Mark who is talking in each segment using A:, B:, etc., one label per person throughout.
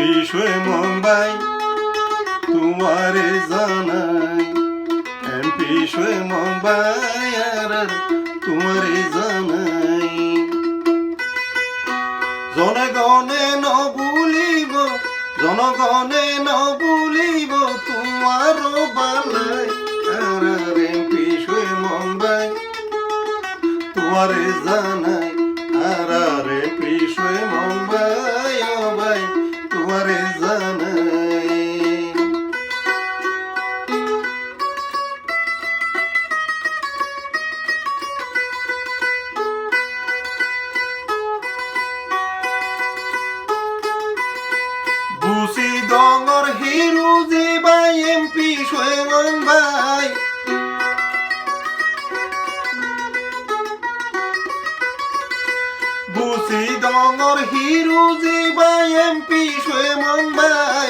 A: পিছুৱে মুম্বাই তোমারে জানাই পিছুৱে মুম্বাই আর তোমারে জানাই জনগণে নবুলিব জনগণে নবুলিব তোমার বালাই আর পিছুৱে মুম্বাই তোমারে জানাই আর পিছুৱে মুম্বাই ও ভাই তোমারে জানাই বুসি ডঙর হিরু যে বাই এমপি পিছুৱে মুম্বাই বুসি ডঙর হিরু যে বাই এমপি পিছুৱে মুম্বাই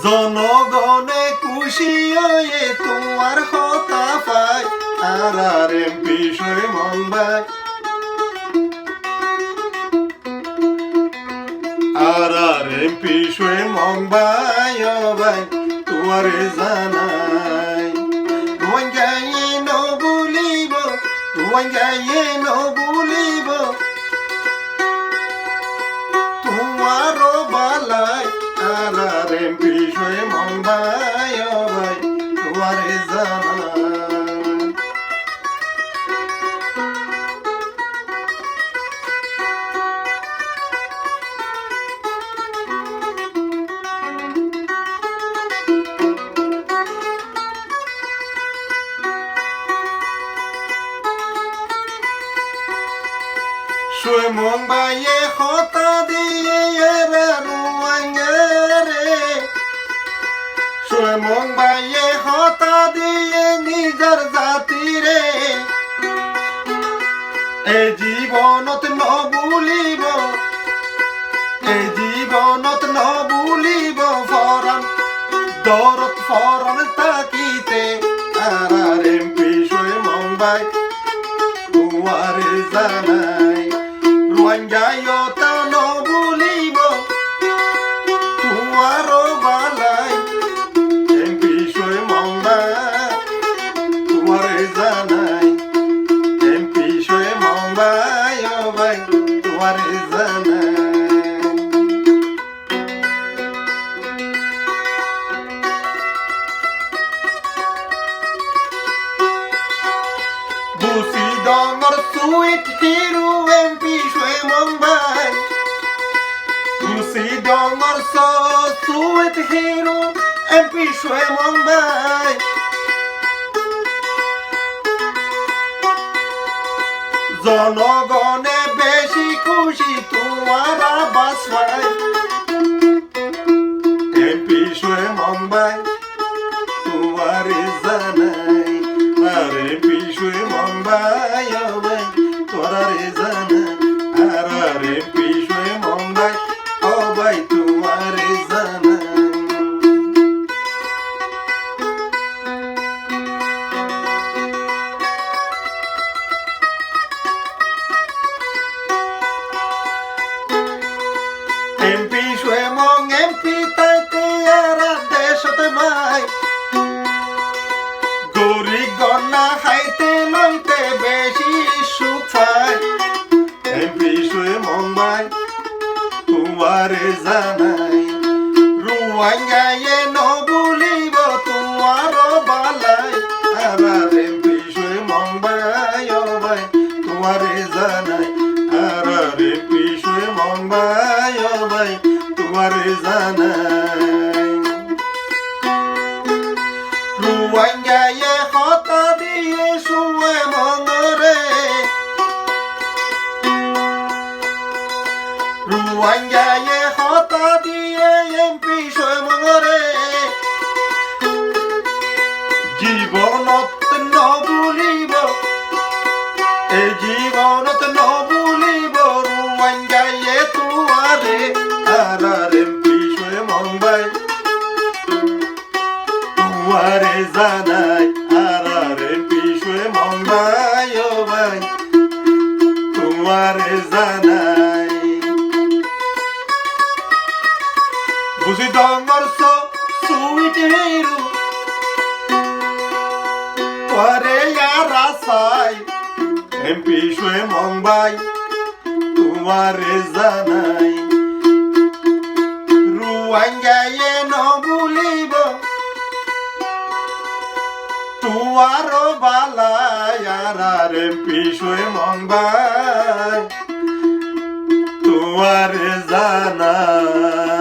A: জনগণে খুশি হয়ে তোমার হতা পায় আর পিছুৱে মুম্বাই আর পিছুৱে মুম্বাই ও ভাই তোমারে জানাই রোহিঙ্গায়ে নবুলিব রোহিঙ্গায়ে নবুলিব তোমার বালাই আর পিছুৱে মুম্বাই ও ভাই তোমারে জানাই পিছুৱে মুম্বাইয়ে হতা দিয়ে রোহিঙ্গারে পিছুৱে মুম্বাইয়ে হতা দিয়ে নিজের জাতিরে এই জীবনত নবুলিব এই জীবনত নবুলিব ফরান দরদ ফরান তাকিতে আর পিছুৱে মুম্বাই তোমারে জানাই রোহিঙ্গায়তা নবুলিব তোমার বালাই পিছুৱে মুম্বাই তোমারে জানাই পিছুৱে মুম্বাই ও ভাই তোমারে জানাই বুসি ডঙর সুইট হিরো পিছুৱে মুম্বাই বুসি ডঙর সুইট হিরো পিছুৱে মুম্বাই জনগণে বেশি খুশি তোমার বাসবাই পিছুৱে মুম্বাই তোমারে জানাই আরে পিছুৱে মুম্বাই ও ভাই তোরারে জানাই আর পিছুৱে মুম্বাই ও ভাই তোমারে জানাই পিছুৱে এমপি তাইতে আর দেশতে মাই গরি গনা খাইতে লইতে বেশি সুখ পায় পিছুৱে মুম্বাই তোমারে জানাই রোহিঙ্গায়ে নবুলিব তোমার বালাই আর পিছুৱে মুম্বাই ও ভাই তোমারে জানাই আর পিছুৱে মুম্বাই ও ভাই তোমারে জানাই রোহিঙ্গায়ে হতা দিয়ে শুয়ে মঙ্গরে রোহিঙ্গায়ে হতা দিয়ে পিছুৱে মঙ্গরে জীবনত নবুলিব এই জীবনত নবুলিব রোহিঙ্গায়ে তোমারে আর পিছুৱে মুম্বাই তোমারে জানাই আর পিছুৱে জানাই বুঝি ডঙ্গর সুইট হিরো পরে ইয়ারা সাই এমপি শুয়ে মংবাই তোমারে জানাই রুয়াঙ্গায়ে নবুলিব তুয়ারো বালায়ার এমপি শুয়ে মংবাই তোমারে জানাই